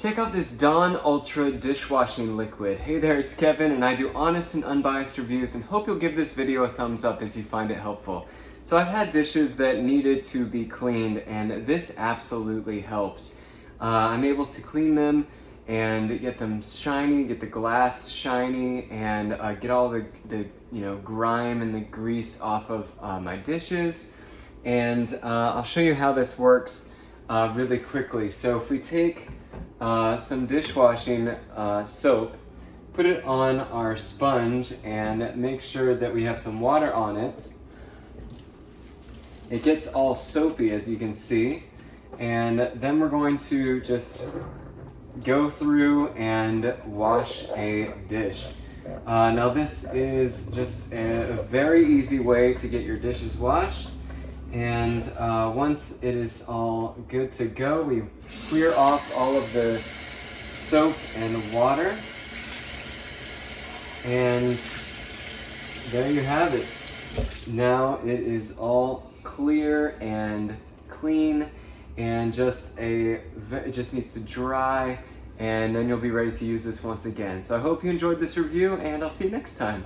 Check out this Dawn Ultra dishwashing liquid. Hey there, it's Kevin and I do honest and unbiased reviews and hope you'll give this video a thumbs up if you find it helpful. So I've had dishes that needed to be cleaned and this absolutely helps. I'm able to clean them and get them shiny, get the glass shiny, and get all the grime and the grease off of my dishes. And I'll show you how this works really quickly. So if we take some dishwashing soap, put it on our sponge and make sure that we have some water on it. It gets all soapy, as you can see, and then we're going to just go through and wash a dish. Now this is just a very easy way to get your dishes washed. And once it is all good to go, we clear off all of the soap and water. And there you have it. Now it is all clear and clean, and it just needs to dry, and then you'll be ready to use this once again. So I hope you enjoyed this review, and I'll see you next time.